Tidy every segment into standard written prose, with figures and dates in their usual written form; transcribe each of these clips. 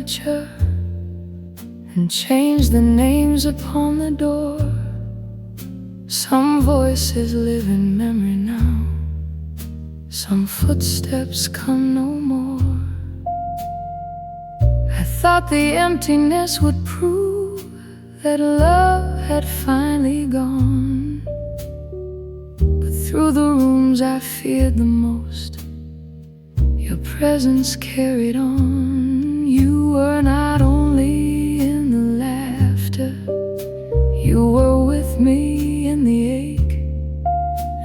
temperature and change the names upon the door. Some voices live in memory now, some footsteps come no more. I thought the emptiness would prove that love had finally gone, but through the rooms I feared the most, your presence carried on. You were not only in the laughter, you were with me in the ache.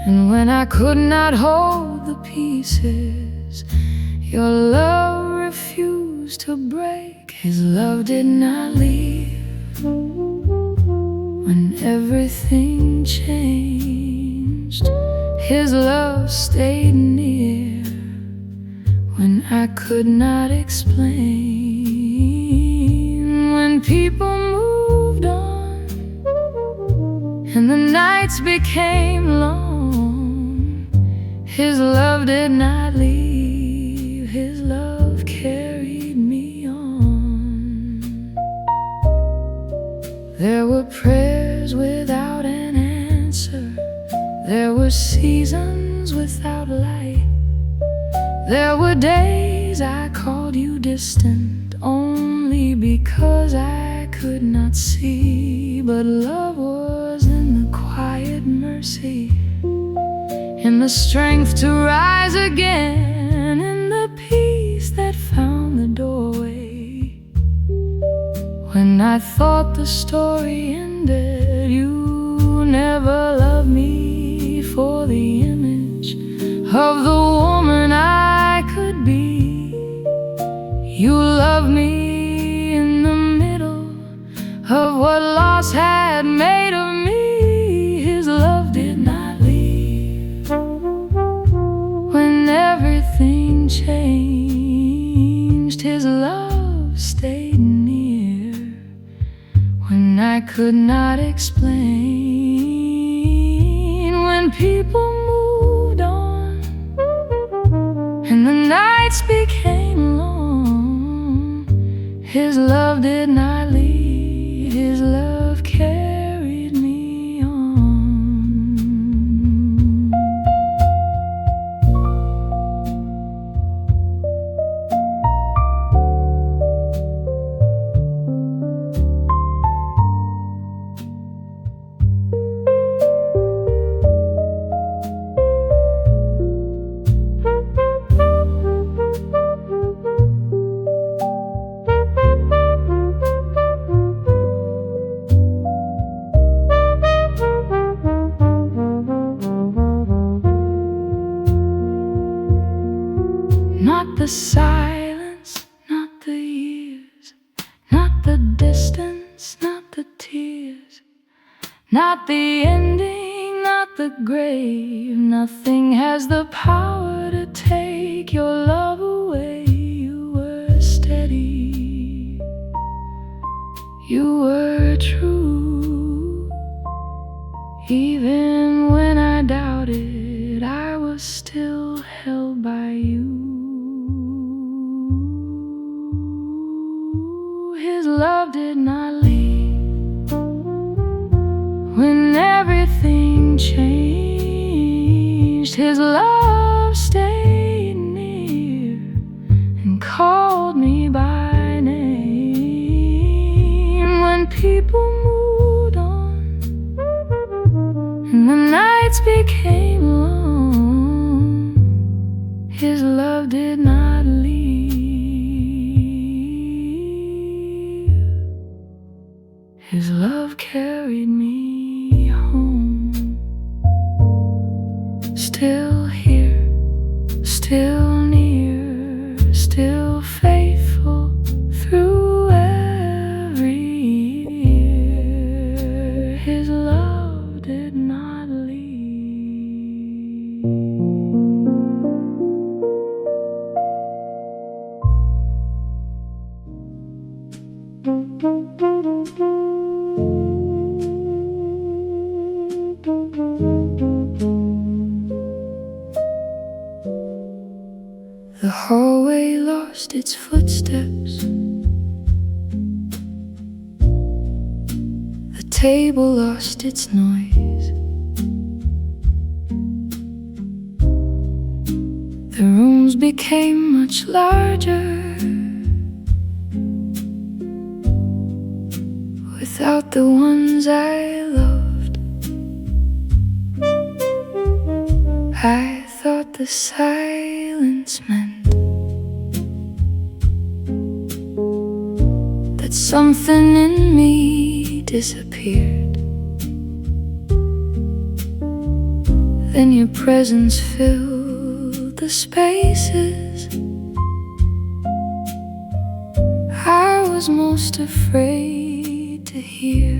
And when I could not hold the pieces, your love refused to break. His love did not leave when everything changed. His love stayed near when I could not explain. When people moved on and the nights became long, his love did not leave. His love carried me on. There were prayers without an answer, there were seasons without light. There were days I called you distant only because I could not see. But love was in the quiet mercy, in the strength to rise again, in the peace that found the doorway. When I thought the story ended, you never loved me for the image of the woman I could be. You loved me in the middle of what loss had made of me. His love did not leave when everything changed. His love stayed near when I could not explain. When people moved on and the nights became long, his love did not leave. His love carried me on. Not the silence, not the years, not the distance, not the tears, not the ending, not the grave. Nothing has the power to take your love away. You were steady, you were true. Even when I doubted, I was still held by you. His love did not leave when everything changed. His love stayed near and called me by name. When people moved on and the nights became long, his love did not leave. His love carried me home. Still here, still near, still faithful through every year. His love did not leave. table lost its noise. The rooms became much larger without the ones I loved. I thought the silence meant that something in me disappeared. Then your presence filled the spaces I was most afraid to hear.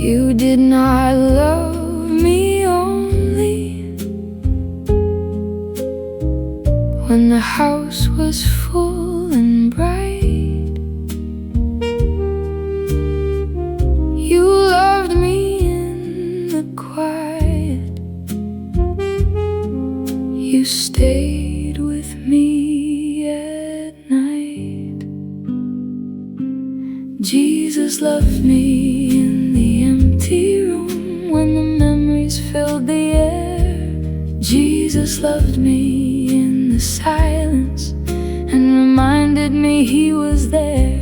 You did not love me only when the house was full and bright. You loved me in the quiet. You stayed with me at night. Jesus loved me in the empty room when the memories filled the air. Jesus loved me in the silence and reminded me he was there.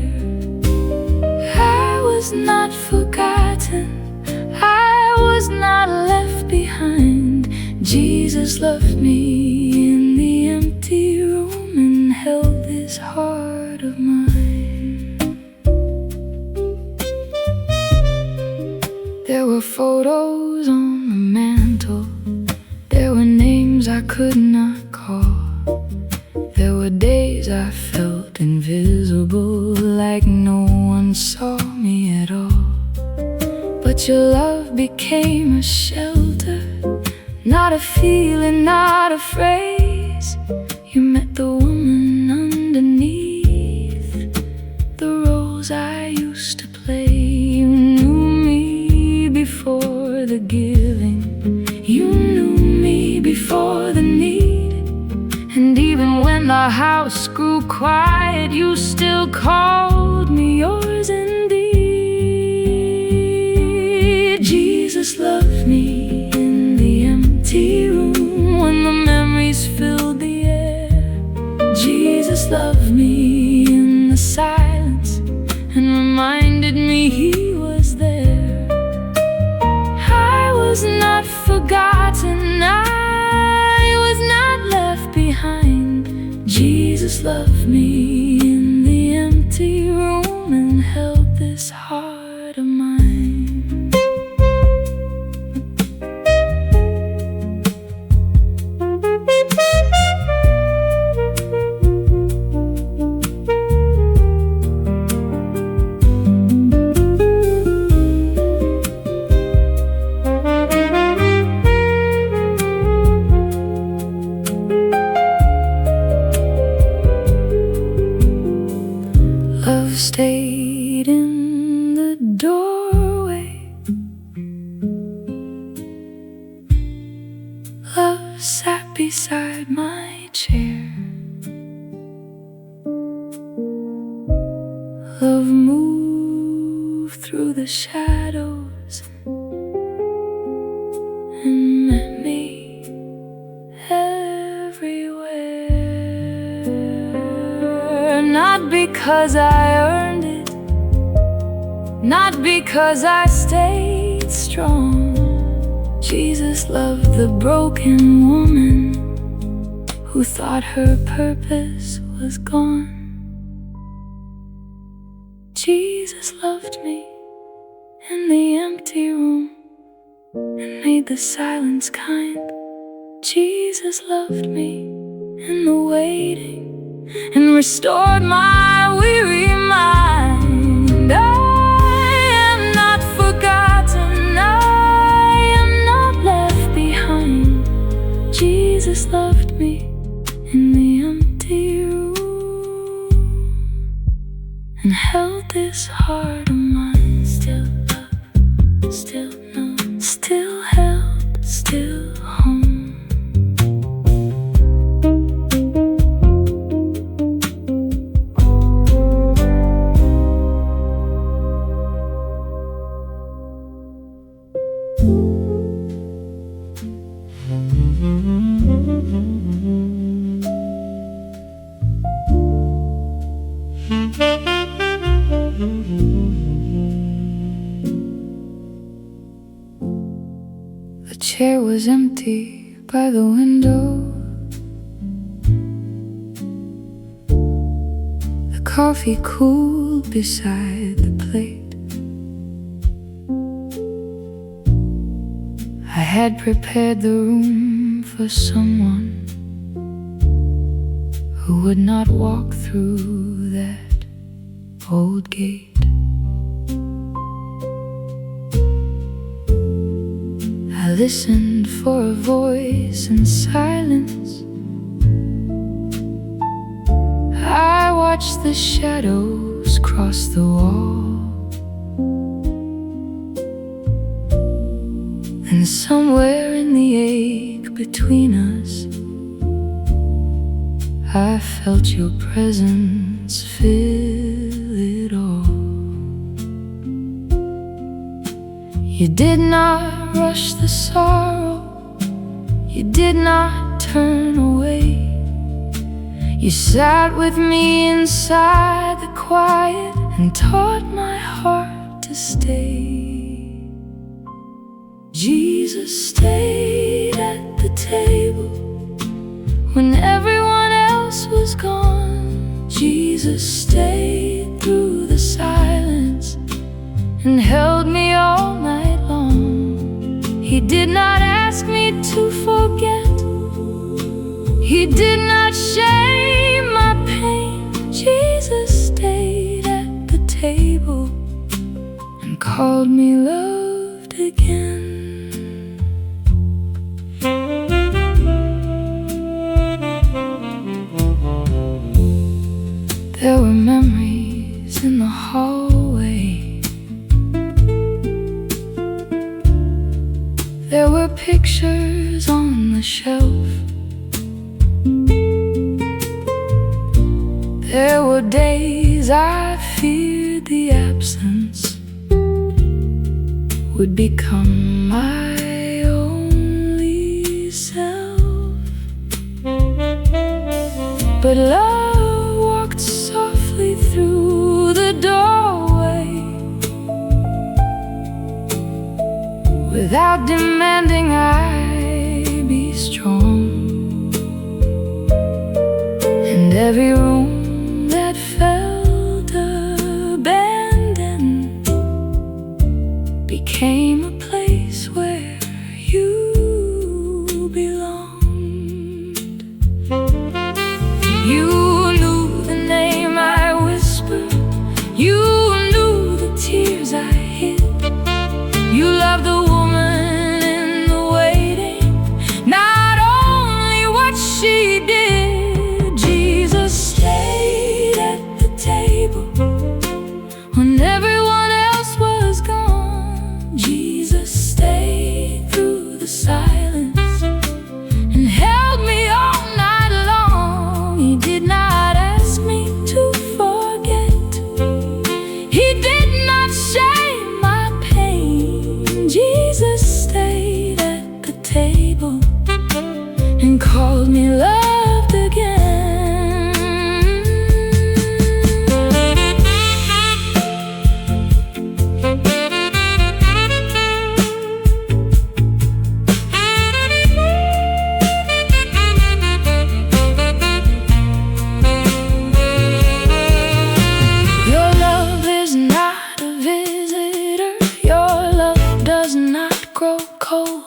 I was not forgotten, I was not left behind. Jesus loved me in the empty room and held this heart of mine. There were photos on the mantle, there were names I could not call. There were days I felt invisible, like no one saw me at all. But your love became a shelter, not a feeling, not a phrase. You met the woman underneath the roles I used to play. You knew me before the giving, you knew me before the need. And even when the house grew quiet, you still called me yours indeed. Jesus loved me in the empty room when the memories filled the air. Jesus loved me in the silence and reminded me he was there. I was not forgotten, I was not left behind. Jesus loved me in the empty room and held this heart of mine. Love stayed in the doorway. Love sat beside my chair. Love moved through the shadows and met me everywhere. Not because I earned it, not because I stayed strong. Jesus loved the broken woman who thought her purpose was gone. Jesus loved me in the empty room and made the silence kind. Jesus loved me in the waiting and restored my weary mind. I am not forgotten, I am not left behind. Jesus loved me in the empty room and held this heart of mine. Still love, still know, still held, still home. The chair was empty by the window. The coffee cooled beside the plate. I had prepared the room for someone who would not walk through that old gate. I listened for a voice in silence. I watched the shadows cross the wall. And somewhere in the ache between us, I felt your presence fill it all. You did not rush the sorrow, you did not turn away. You sat with me inside the quiet and taught my heart to stay. Jesus stayed at the table when everyone else was gone. Jesus stayed through the silence and held me all night long. He did not ask me to forget, he did not shame my pain. Jesus stayed at the table and called me loved again. There were memories in the hallway. There were pictures on the shelf. There were days I feared the absence would become my only self. But love walked softly through the doorway without demanding I be strong. And every room that felt abandoned became a place where you belonged. You knew the name I whispered, you knew the tears I hid. You loved the woman in the waiting, not only what she did. Jesus stayed at the table when everyone else was gone. Jesus stayed through the silence and held me all night long. He did not ask me to forget, he did not shame my pain. Jesus stayed at the table and called me loved again. Your love is not a visitor, your love does not grow cold.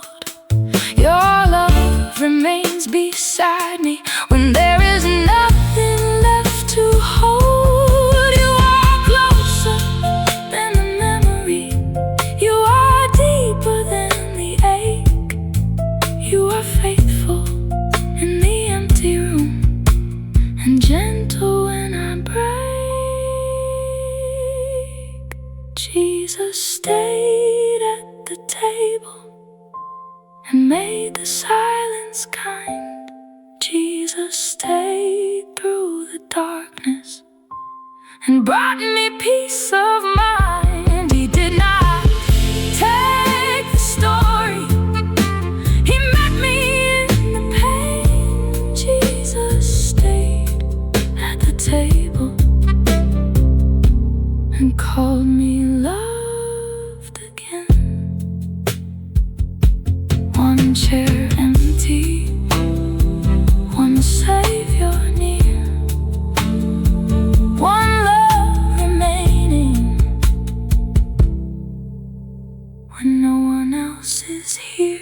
Your love remains beside me when there is nothing left to hold. You are closer than the memory, you are deeper than the ache. You are faithful in the empty room and gentle when I break. Jesus stayed at the table and made the silence kind. Jesus stayed through the darkness and brought me peace of mind. He did not take the story, he met me in the pain. Jesus stayed at the table and called me loved again. One chair empty, one savior near, one love remaining when no one else is here.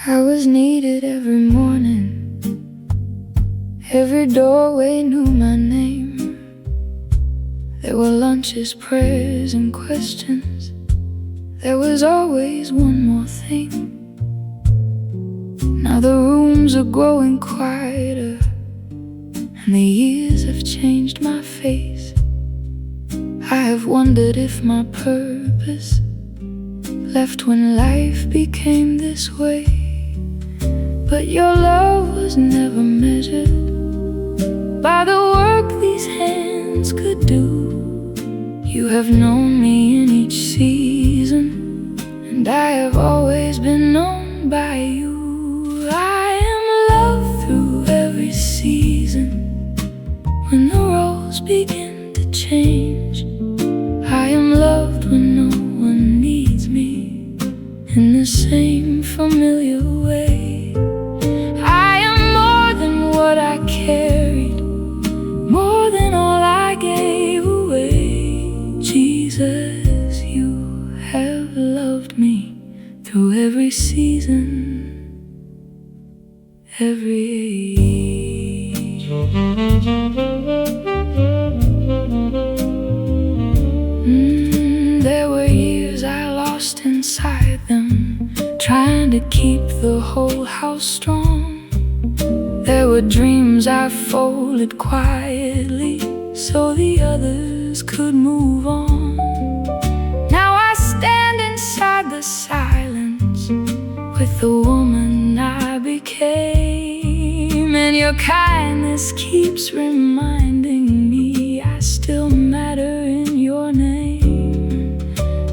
I was needed every morning. Every doorway knew my name. There were lunches, prayers, and questions. There was always one more thing. Now the rooms are growing quieter, and the years have changed my face. I have wondered if my purpose left when life became this way. But your love was never measured by the work these hands could do. You have known me in each season, and I have always been known by you. I am loved through every season. When the roles begin to change, I am loved when no one needs me in the same familiar way. Carried more than all I gave away. Jesus, you have loved me through every season, every age. There were years I lost inside them, trying to keep the whole house strong. There were dreams I folded quietly so the others could move on. Now I stand inside the silence with the woman I became, and your kindness keeps reminding me I still matter in your name.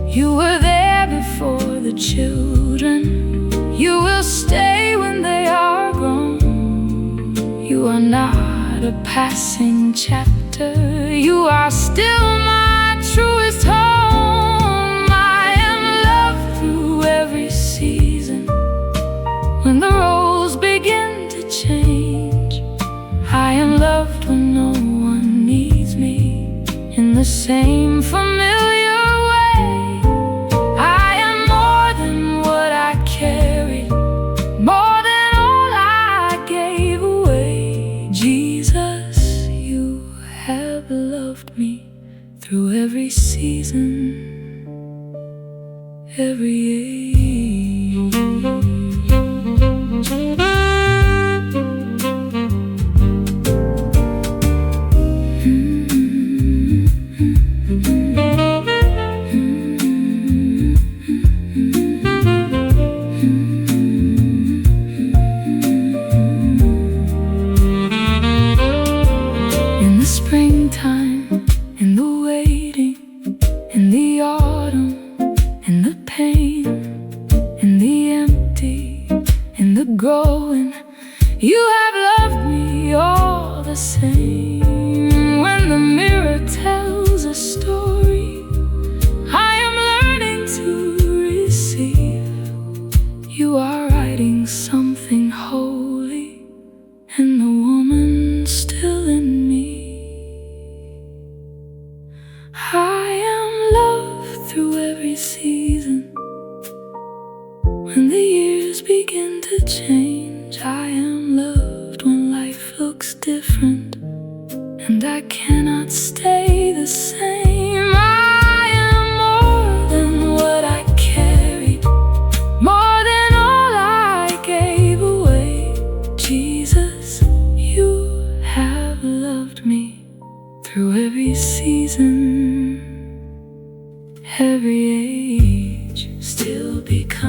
You were there before the children. You will stay when they are grown. You are not a passing chapter. You are still my truest home. I am loved through every season. When the roles begin to change, I am loved when no one needs me in the same familiar way. I am more than what I carried, more than all I gave away. Jesus, you have loved me through every season, every age. In the springtime, in the waiting, in the autumn, in the pain, in the empty, in the growing, you have loved me all the same. When the mirror tells a story, I am learning to receive. You are writing something holy, and the woman still in me. I am loved through every season. When the years begin to change, I am loved when life looks different, and I cannot stay the same. I am more than what become.